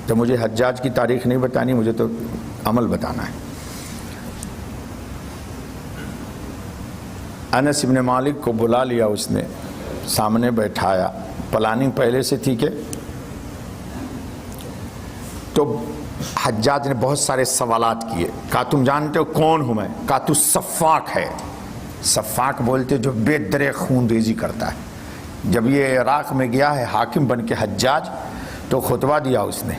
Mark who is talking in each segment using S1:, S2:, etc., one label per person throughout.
S1: تو مجھے حجاج کی تاریخ نہیں بتانی، مجھے تو عمل بتانا ہے۔ انس بن مالک کو بلا لیا اس نے، سامنے بیٹھایا، پلاننگ پہلے سے تھی کہ تو حجاج نے بہت سارے سوالات کیے، کہا تم جانتے ہو کون ہوں میں؟ کہا تو سفاک ہے۔ سفاک بولتے جو بے درے خون ریزی کرتا ہے۔ جب یہ عراق میں گیا ہے حاکم بن کے حجاج، تو خطبہ دیا اس نے،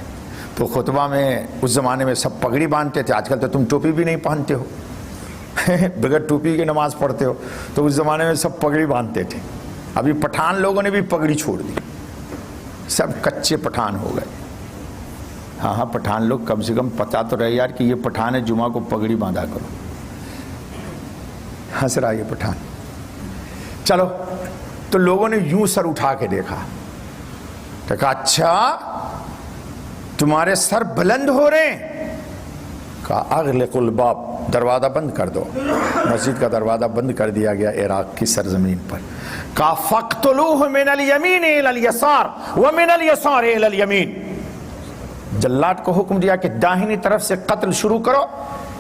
S1: تو خطبہ میں اس زمانے میں سب پگڑی باندھتے تھے، آج کل تو تم ٹوپی بھی نہیں پہنتے ہو، بغیر ٹوپی کے نماز پڑھتے ہو، تو اس زمانے میں سب پگڑی باندھتے تھے۔ ابھی پٹھان لوگوں نے بھی پگڑی چھوڑ دی، سب کچے پٹھان ہو گئے۔ ہاں پٹھان لوگ کم سے کم پتا تو رہے یار کہ یہ پٹھان ہے، جمعہ کو پگڑی باندھا کرو۔ ہنس رہا یہ پٹھان۔ چلو، تو لوگوں نے یوں سر اٹھا کے دیکھا، تو کہا اچھا تمہارے سر بلند ہو رہے ہیں؟ کہا اغلق الباب، دروازہ بند کر دو۔ مسجد کا دروازہ بند کر دیا گیا عراق کی سرزمین پر۔ کہا فاقتلوہ من الیمین الی الیسار ومن الیسار الی الیمین، جلاد کو حکم دیا کہ داہنی طرف سے قتل شروع کرو،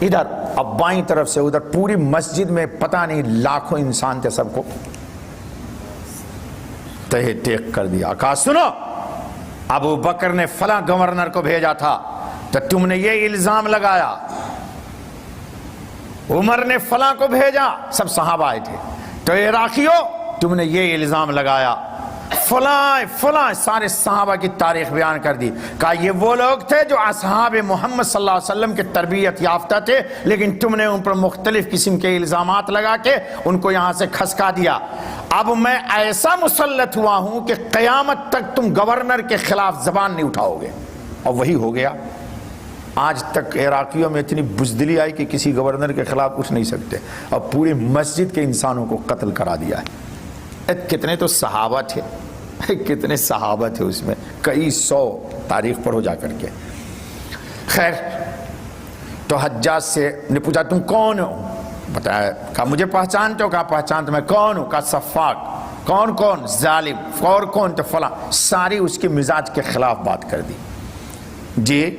S1: ادھر، اب بائیں طرف سے ادھر۔ پوری مسجد میں پتہ نہیں لاکھوں انسان تھے، سب کو تہے ٹیک کر دیا۔ کہا سنو، ابو بکر نے فلاں گورنر کو بھیجا تھا تو تم نے یہ الزام لگایا، عمر نے فلاں کو بھیجا، سب صحابہ آئے تھے، تو عراقیوں تم نے یہ الزام لگایا، فلاں فلاں، سارے صحابہ کی تاریخ بیان کر دی۔ کہا یہ وہ لوگ تھے جو اصحاب محمد صلی اللہ علیہ وسلم کے تربیت یافتہ تھے، لیکن تم نے ان پر مختلف قسم کے الزامات لگا کے ان کو یہاں سے کھسکا دیا۔ اب میں ایسا مسلط ہوا ہوں کہ قیامت تک تم گورنر کے خلاف زبان نہیں اٹھاؤ گے، اور وہی ہو گیا۔ آج تک عراقیوں میں اتنی بزدلی آئی کہ کسی گورنر کے خلاف اٹھ نہیں سکتے، اور پوری مسجد کے انسانوں کو قتل کرا دیا ہے۔ کتنے تو صحابہ تھے، کتنے صحابہ تھے اس میں، کئی سو، تاریخ پڑھو جا کر کے۔ خیر، تو حجاج سے نے پوچھا تم کون ہو؟ بتایا، کہا مجھے پہچانتے ہو؟ کہا پہچانتا میں۔ کون ہوں؟ کہا سفاک۔ کون کون؟ ظالم۔ اور کون؟ تو فلاں۔ ساری اس کے مزاج کے خلاف بات کر دی۔ جی،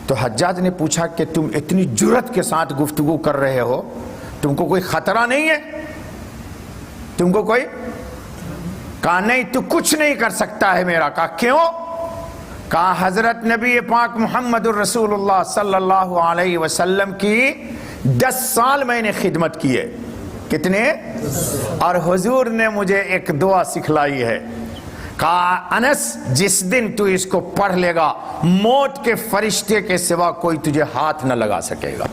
S1: تو حجاج نے پوچھا کہ تم اتنی جرأت کے ساتھ گفتگو کر رہے ہو، تم کو کوئی خطرہ نہیں ہے؟ تم کو کوئی؟ کہا نہیں، تو کچھ نہیں کر سکتا ہے میرا۔ کہا کیوں؟ کہا حضرت نبی پاک محمد الرسول اللہ صلی اللہ علیہ وسلم کی 10 سال میں نے خدمت کی ہے۔ کتنے؟ اور حضور نے مجھے ایک دعا سکھلائی ہے۔ کہا انس، جس دن تو اس کو پڑھ لے گا، موت کے فرشتے کے سوا کوئی تجھے ہاتھ نہ لگا سکے گا۔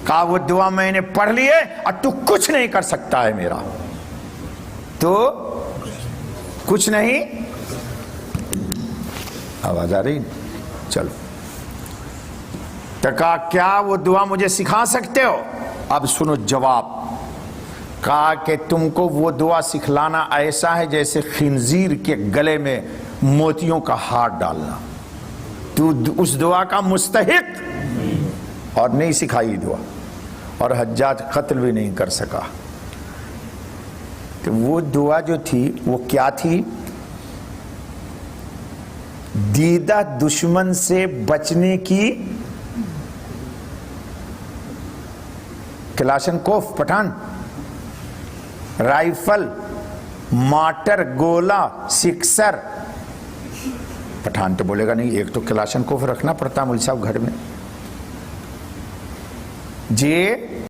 S1: کہا وہ دعا میں نے پڑھ لی ہے، اور تو کچھ نہیں کر سکتا ہے میرا، تو کچھ نہیں۔ آواز آ رہی؟ چلو، تو کہا کیا وہ دعا مجھے سکھا سکتے ہو؟ اب سنو جواب۔ کہا کہ تم کو وہ دعا سکھلانا ایسا ہے جیسے خنزیر کے گلے میں موتیوں کا ہار ڈالنا، تو اس دعا کا مستحق، اور نہیں سکھائی دعا، اور حجاج قتل بھی نہیں کر سکا۔ تو وہ دعا جو تھی وہ کیا تھی؟ دیدہ دشمن سے بچنے کی، کلاشن کوف پٹھان، رائفل، مارٹر، گولا، سکسر۔ پٹھان تو بولے گا نہیں، ایک تو کلاشن کوف رکھنا پڑتا مول صاحب گھر میں۔ جی